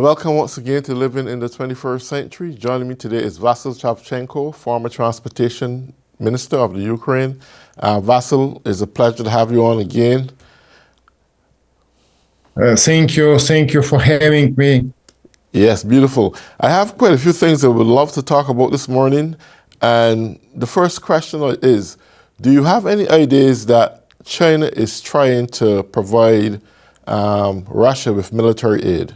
Welcome once again to Living in the 21st Century. Joining me today is VASIL SHEVCHENKO, former Transportation Minister of the Ukraine. VASIL, it's a pleasure to have you on again. Thank you for having me. Yes, beautiful. I have quite a few things I would love to talk about this morning. And the first question is, do you have any ideas that China is trying to provide Russia with military aid?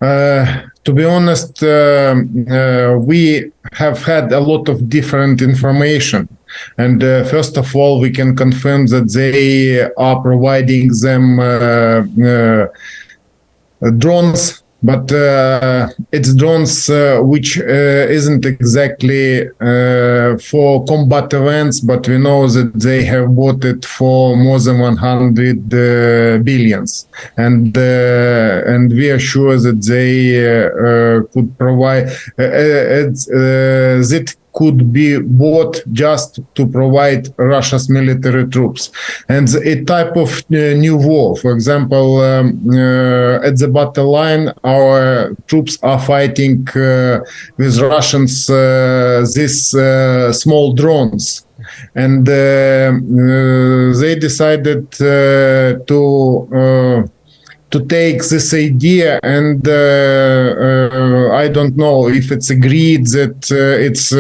To be honest, we have had a lot of different information. And first of all, we can confirm that they are providing them drones, but it's drones which isn't exactly for combat events, but we know that they have bought it for more than 100 billions, and we are sure that they could provide that could be bought just to provide Russia's military troops. And a type of new war, for example, at the battle line, our troops are fighting with Russians these small drones. And they decided to take this idea, and I don't know if it's agreed that it's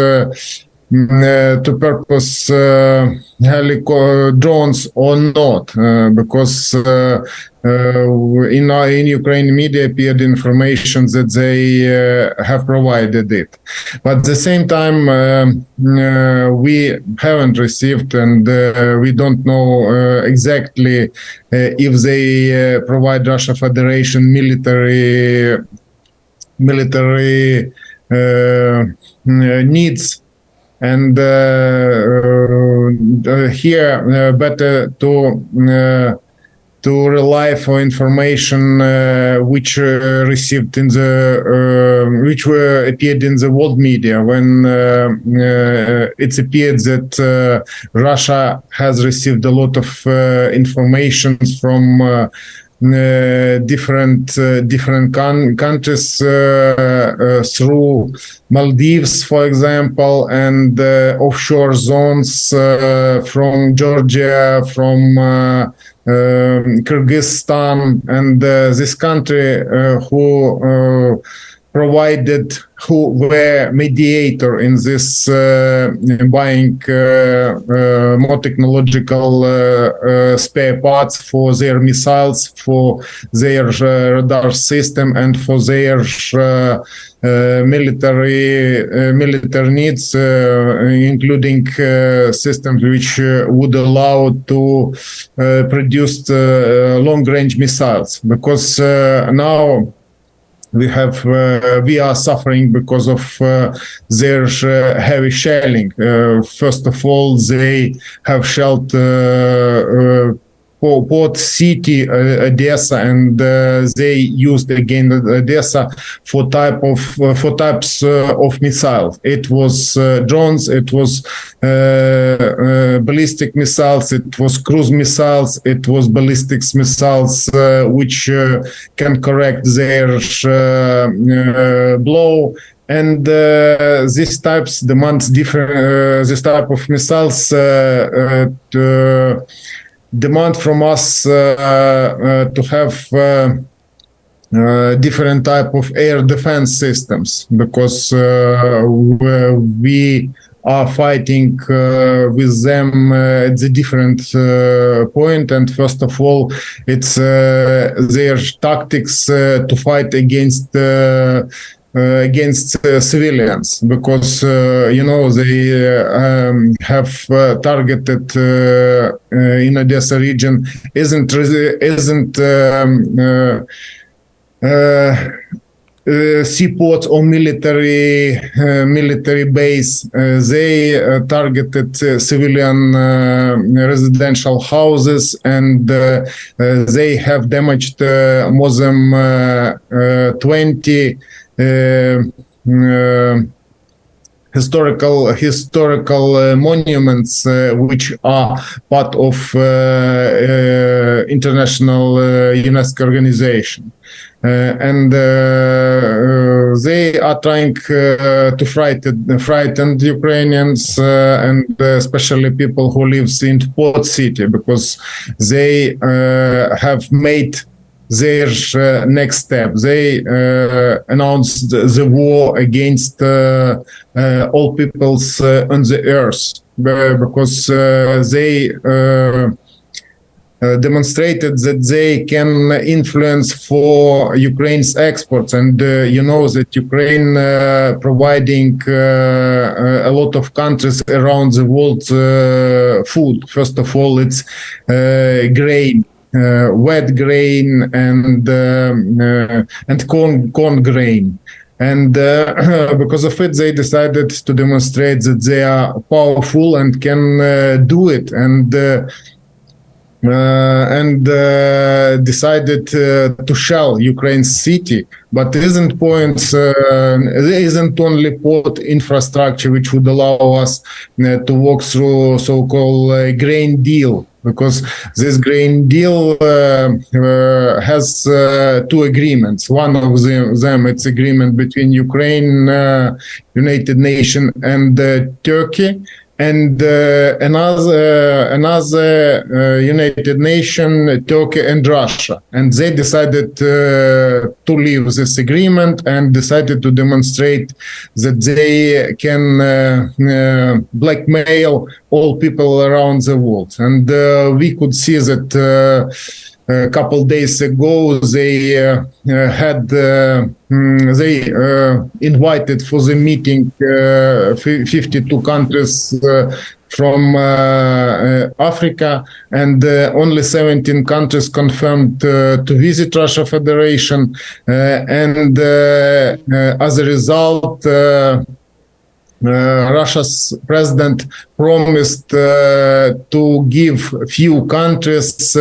to purpose drones or not, because in Ukraine media appeared information that they have provided it. But at the same time, we haven't received, and we don't know exactly if they provide Russia Federation military needs. And here better to rely for information which received in the which were appeared in the world media, when it appeared that Russia has received a lot of information from different countries through Maldives, for example, and offshore zones from Georgia, from Kyrgyzstan, and this country who were mediator in this buying more technological spare parts for their missiles, for their radar system, and for their military needs, including systems which would allow to produce long-range missiles. Because now we are suffering because of their heavy shelling. First of all, they have shelled port city Odessa, and they used again Odessa for types of missiles. It was drones, it was ballistic missiles, it was cruise missiles, it was ballistic missiles which can correct their blow. And these types demands different. This type of missiles demand from us to have different type of air defense systems, because we are fighting with them at the different point. And first of all, it's their tactics to fight against civilians, because they have targeted in Odessa region isn't seaports or military base. They targeted civilian residential houses, and they have damaged more than 20 historical monuments which are part of international UNESCO organization. And they are trying to frighten Ukrainians and especially people who live in port city, because they have made their next step. They announced the war against all peoples on the earth, because they demonstrated that they can influence for Ukraine's exports. And you know that Ukraine providing a lot of countries around the world food. First of all, it's grain. Wet grain and corn grain, and because of it, they decided to demonstrate that they are powerful and can do it, and decided to shell Ukraine's city. But there isn't only port infrastructure which would allow us to walk through so-called grain deal, because this grain deal has two agreements. One of them it's agreement between Ukraine, United Nations, and Turkey. And another United Nations, Turkey, and Russia. And they decided to leave this agreement and decided to demonstrate that they can blackmail all people around the world. And we could see that a couple days ago they invited for the meeting 52 countries from Africa, and only 17 countries confirmed to visit Russia Federation, and as a result Russia's president promised to give few countries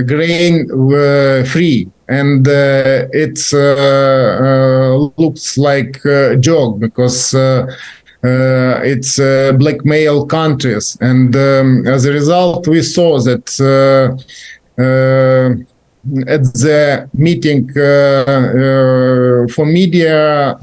grain free, and it looks like a joke, because it's blackmail countries, and as a result we saw that at the meeting for media,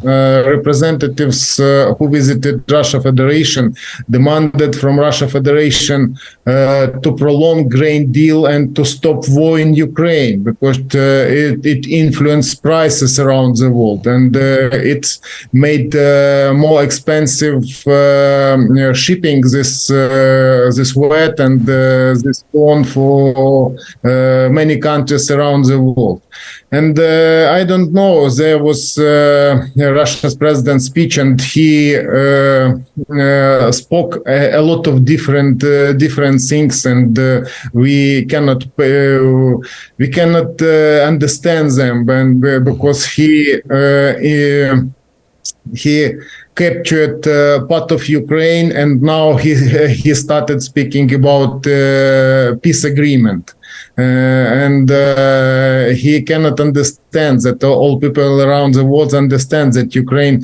representatives who visited Russia Federation demanded from Russia Federation to prolong grain deal and to stop war in Ukraine, because it influenced prices around the world, and it made more expensive shipping this wheat and this corn for many countries around the world. And I don't know, there was Russia's president's speech, and he spoke a lot of different things, and we cannot understand them, and because he captured part of Ukraine, and now he started speaking about peace agreement. And he cannot understand that all people around the world understand that Ukraine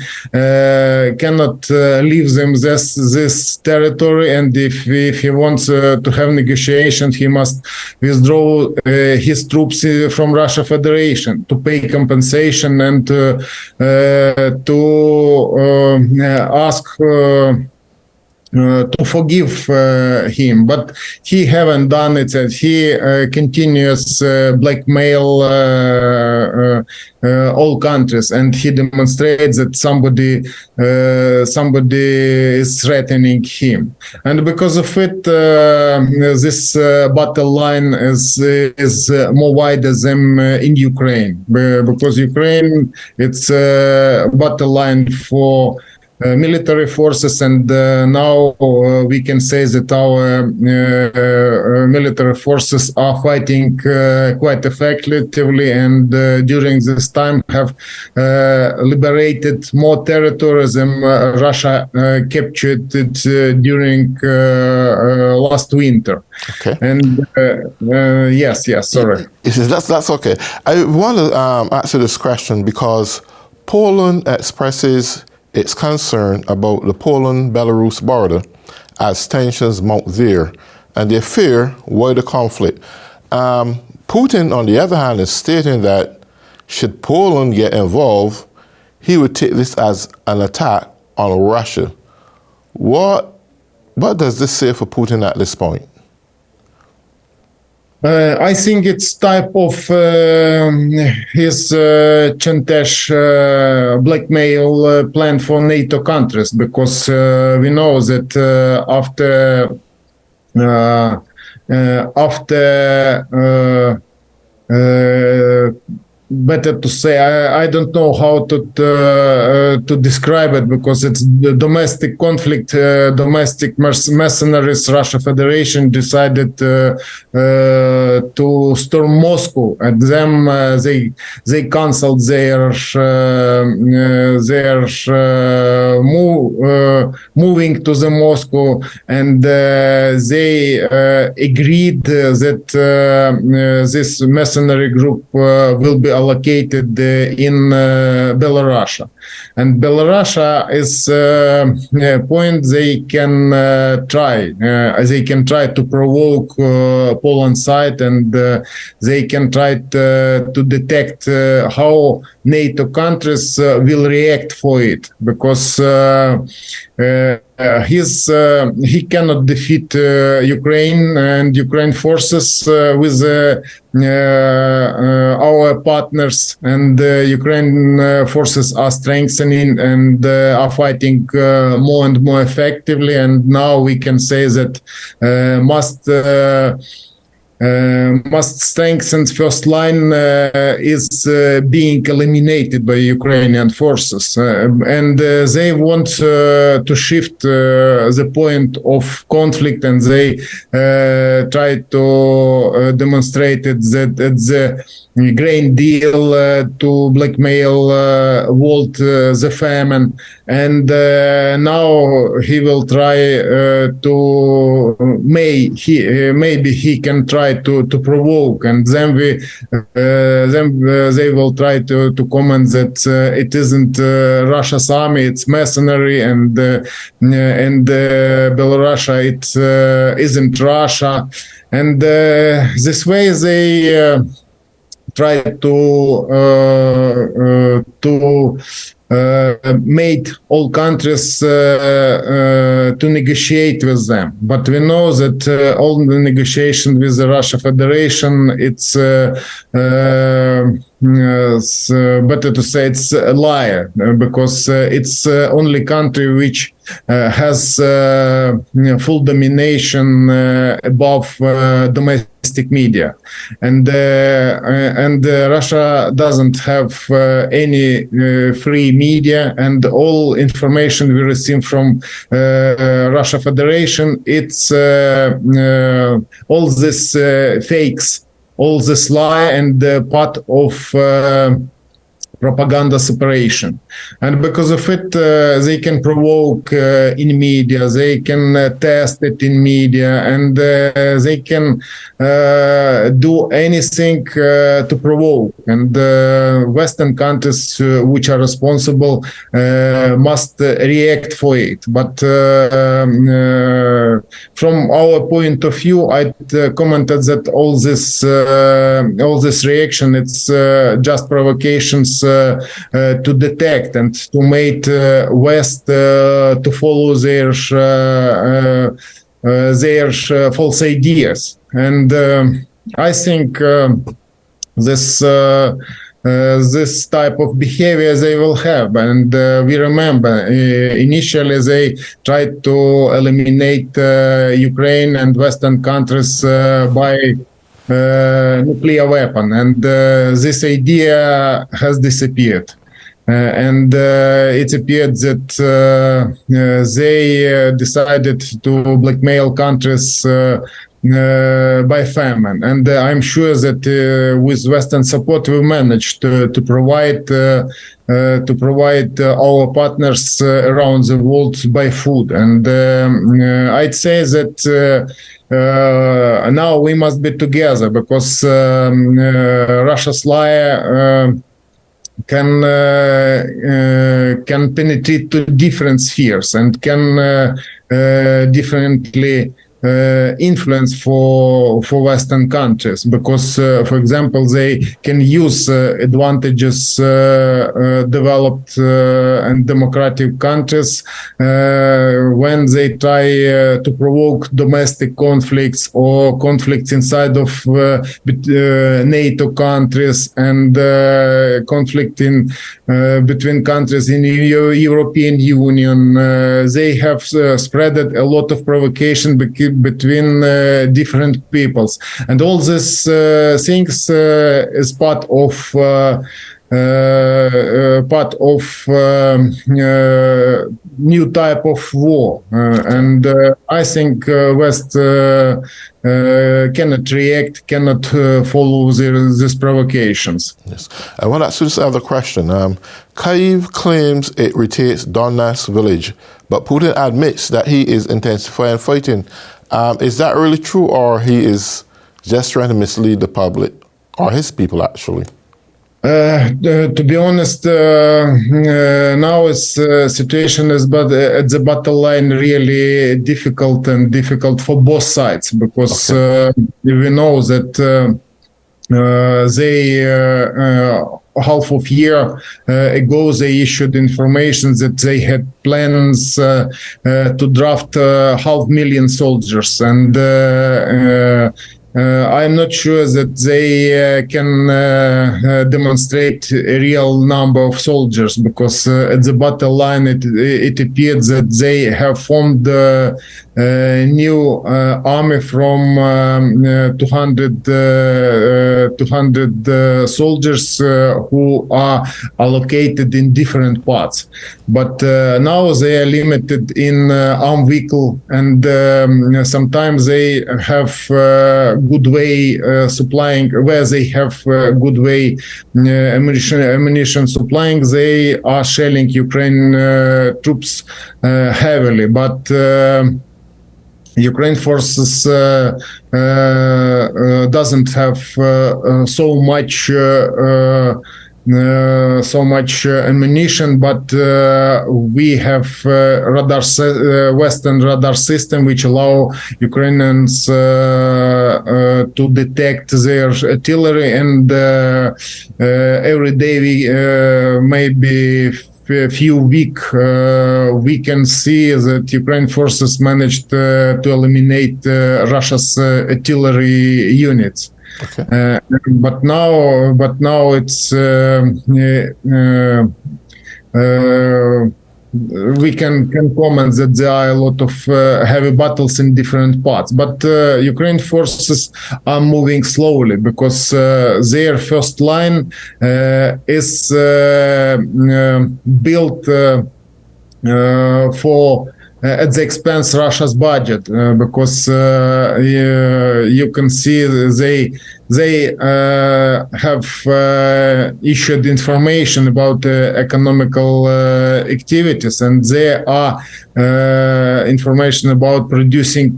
cannot leave them this territory, and if he wants to have negotiations, he must withdraw his troops from Russia Federation to pay compensation and to ask to forgive him, but he haven't done it, and he continues blackmail all countries, and he demonstrates that somebody is threatening him, and because of it, this battle line is more wider than in Ukraine, because Ukraine, it's a battle line for military forces, and now we can say that our military forces are fighting quite effectively, and during this time have liberated more territories than Russia captured it during last winter. Okay. And yes, sorry. That's okay. I want to answer this question because Poland expresses its concern about the Poland-Belarus border as tensions mount there, and they fear wider conflict. Putin, on the other hand, is stating that should Poland get involved, he would take this as an attack on Russia. What does this say for Putin at this point? I think it's type of his chantage blackmail plan for NATO countries, because we know that better to say, I don't know how to describe it, because it's the domestic conflict, domestic mercenaries. Russia Federation decided to storm Moscow, and then they canceled their moving to the Moscow, and they agreed that this mercenary group will be allocated in Belarus, and Belarus is a point they can try. They can try to provoke Poland side, and they can try to detect how NATO countries will react for it, because he cannot defeat Ukraine and Ukraine forces with our partners, and Ukraine forces are strengthening and are fighting more and more effectively, and now we can say that must strengthen first line is being eliminated by Ukrainian forces, and they want to shift the point of conflict, and they try to demonstrate it that the grain deal to blackmail world the famine, and now he will try to maybe he can try to provoke, and then they will try to comment that it isn't Russia's army, it's mercenary, and Belarus it isn't Russia, and this way they try to made all countries to negotiate with them. But we know that all the negotiation with the Russia Federation, it's better to say it's a liar, because it's only country which has full domination above domestic media, and Russia doesn't have any free media, and all information we receive from Russia Federation, it's all this fakes, all this lie, and part of propaganda separation, and because of it they can provoke in media, they can test it in media, and they can do anything to provoke, and Western countries which are responsible must react for it. But from our point of view, I commented that all this reaction, it's just provocations to detect and to make West to follow their false ideas, and I think this type of behavior they will have, and we remember initially they tried to eliminate Ukraine and Western countries by nuclear weapon, and this idea has disappeared, and it appeared that they decided to blackmail countries by famine, and I'm sure that with Western support we managed to provide our partners around the world by food, and I'd say that now we must be together, because Russia's liar can penetrate to different spheres and can differently influence for Western countries, because, for example, they can use advantages developed and democratic countries when they try to provoke domestic conflicts or conflicts inside of NATO countries and conflict in between countries in the European Union. They have spreaded a lot of provocation between different peoples, and all these things is part of new type of war, and I think West cannot react, cannot follow these provocations. Yes. I want to ask you this other question. Kyiv claims it retains Donetsk village, but Putin admits that he is intensifying fighting. Is that really true, or he is just trying to mislead the public, or his people actually? To be honest, now its situation is, but at the battle line, really difficult for both sides, because we know that they half of year ago they issued information that they had plans to draft 500,000 soldiers, and I'm not sure that they can demonstrate a real number of soldiers, because at the battle line it appeared that they have formed a new army from 200 soldiers who are allocated in different parts. But now they are limited in armed vehicle, and sometimes they have good way supplying, where they have good way ammunition supplying. They are shelling Ukraine troops heavily, but Ukraine forces doesn't have so much ammunition, but we have Western radar system which allow Ukrainians to detect their artillery, and every day maybe a few weeks we can see that Ukraine forces managed to eliminate Russia's artillery units. Okay. But now it's we can comment that there are a lot of heavy battles in different parts, but Ukraine forces are moving slowly, because their first line is built for at the expense Russia's budget, because you can see they have issued information about economical activities, and there are information about producing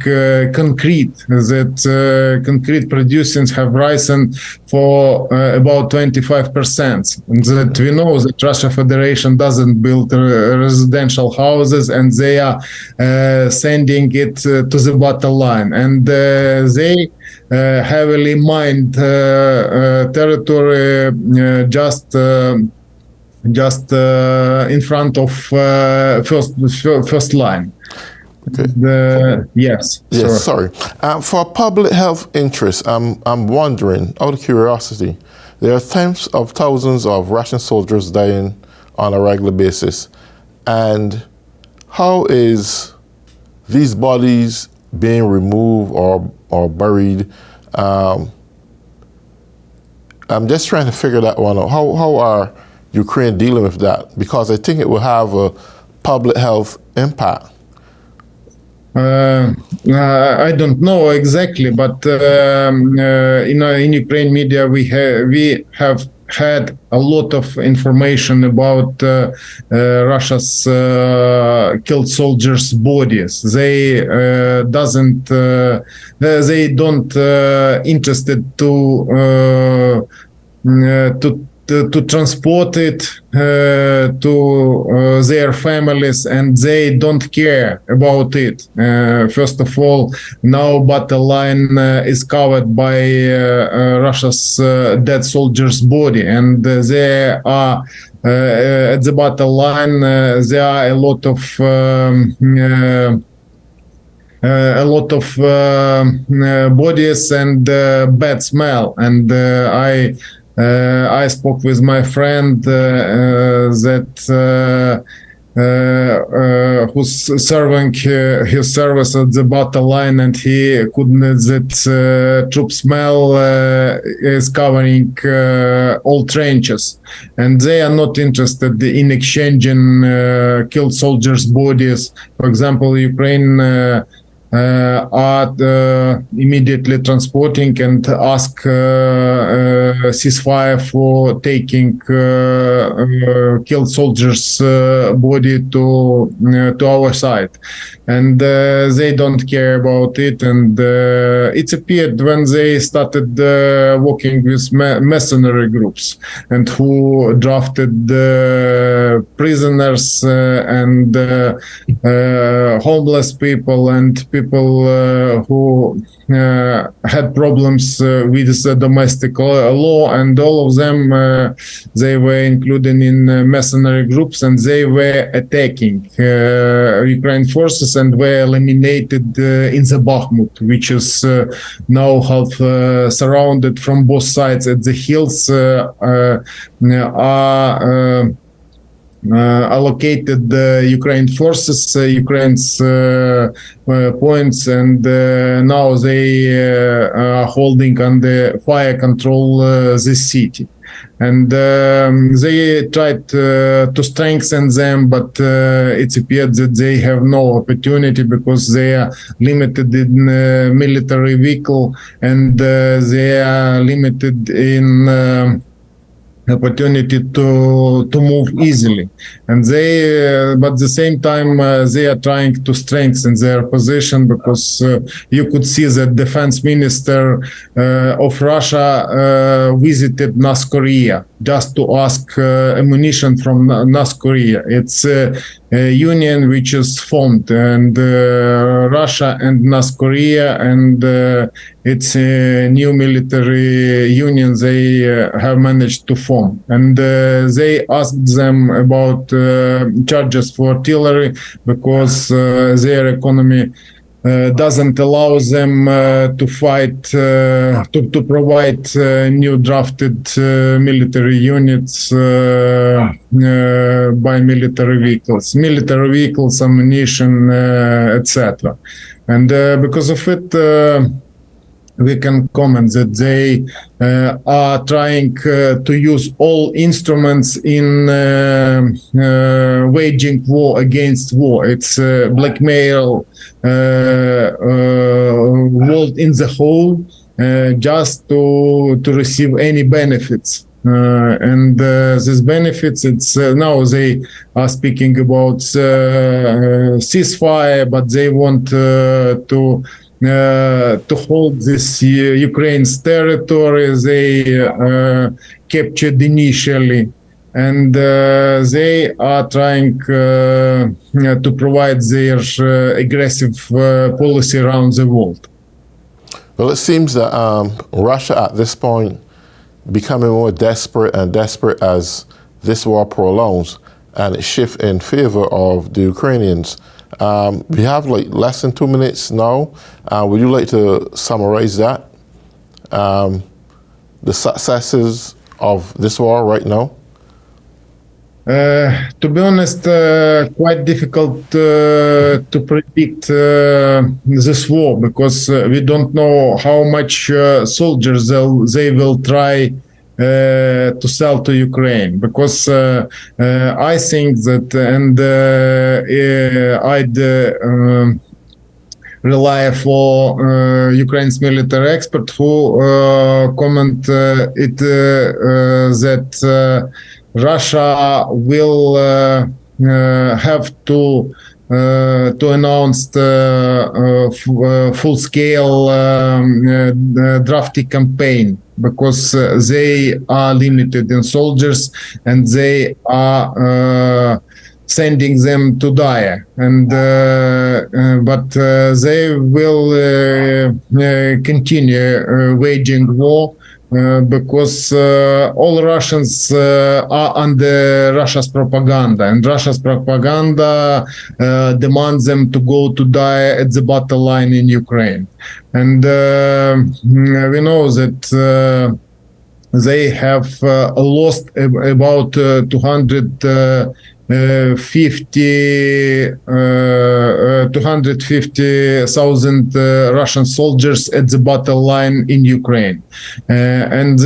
concrete, that concrete productions have risen for about 25%, and that we know that Russia Federation doesn't build residential houses, and they are sending it to the battle line, and they heavily mined territory just in front of first line. Okay. Yes. Sorry. For public health interests, I'm wondering, out of curiosity, there are tens of thousands of Russian soldiers dying on a regular basis, and how is these bodies being removed or buried? I'm just trying to figure that one out. How are Ukraine dealing with that? Because I think it will have a public health impact. I don't know exactly, but in Ukraine media we have had a lot of information about Russia's killed soldiers' bodies. They don't interested to to transport it to their families, and they don't care about it. First of all, now battle line is covered by Russia's dead soldiers' body, and there are at the battle line there are a lot of bodies and bad smell. And I spoke with my friend who's serving his service at the battle line, and he couldn't. That troop smell is covering all trenches, and they are not interested in exchanging killed soldiers' bodies. For example, Ukraine are immediately transporting and ask ceasefire for taking killed soldiers' body to our side, and they don't care about it. And it appeared when they started working with mercenary groups, and who drafted prisoners and homeless people and people who had problems with the domestic law, and all of them they were included in mercenary groups, and they were attacking Ukraine forces and were eliminated in the Bakhmut, which is now half surrounded from both sides. At the hills are allocated Ukraine forces, Ukraine's points, and now they are holding under fire control this city. And they tried to strengthen them, but it appeared that they have no opportunity because they are limited in military vehicle, and they are limited in opportunity to move easily. And they but at the same time they are trying to strengthen their position, because you could see that defense minister of Russia visited North Korea just to ask ammunition from North Korea. It's a union which is formed, and Russia and North Korea, and it's a new military union they have managed to form. And they asked them about charges for artillery, because their economy doesn't allow them to fight, to provide new drafted military units by military vehicles, ammunition, etc. And because of it, we can comment that they are trying to use all instruments in waging war against war. It's blackmail world in the whole, just to receive any benefits. And these benefits, it's now they are speaking about ceasefire, but they want to hold this Ukraine's territory they captured initially, and they are trying to provide their aggressive policy around the world. Well, it seems that Russia at this point becoming more desperate and desperate as this war prolongs, and it shifts in favor of the Ukrainians. We have like less than 2 minutes now. Would you like to summarize that? The successes of this war right now? To be honest, quite difficult to predict this war, because we don't know how much soldiers they will try to sell to Ukraine, because I think that, and I'd rely for Ukraine's military expert who comment it that Russia will have to announce the full-scale drafting campaign because they are limited in soldiers and they are sending them to die, and but they will continue waging war. Because all Russians are under Russia's propaganda, and Russia's propaganda demands them to go to die at the battle line in Ukraine. And we know that they have lost about 250,000 Russian soldiers at the battle line in Ukraine, and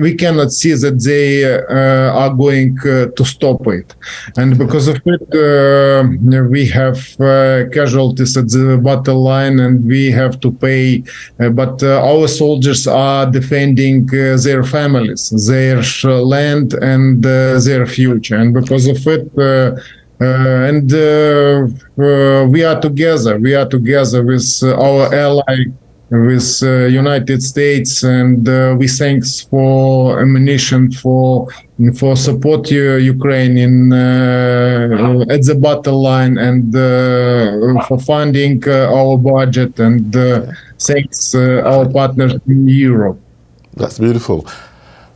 we cannot see that they are going to stop it, and because of it, we have casualties at the battle line, and we have to pay. But our soldiers are defending their families, their land, and their future, and because of it, we are together. We are together with our ally, with United States, and we thanks for ammunition for support Ukraine in at the battle line, and for funding our budget, and thanks our partners in Europe. That's beautiful.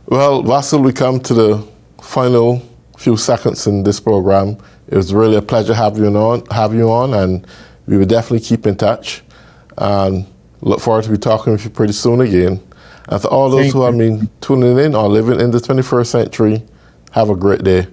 Well, Vasil, we come to the final few seconds in this program. It was really a pleasure having you on, and we will definitely keep in touch. And look forward to be talking with you pretty soon again. And to all those who have been tuning in or living in the 21st century, have a great day.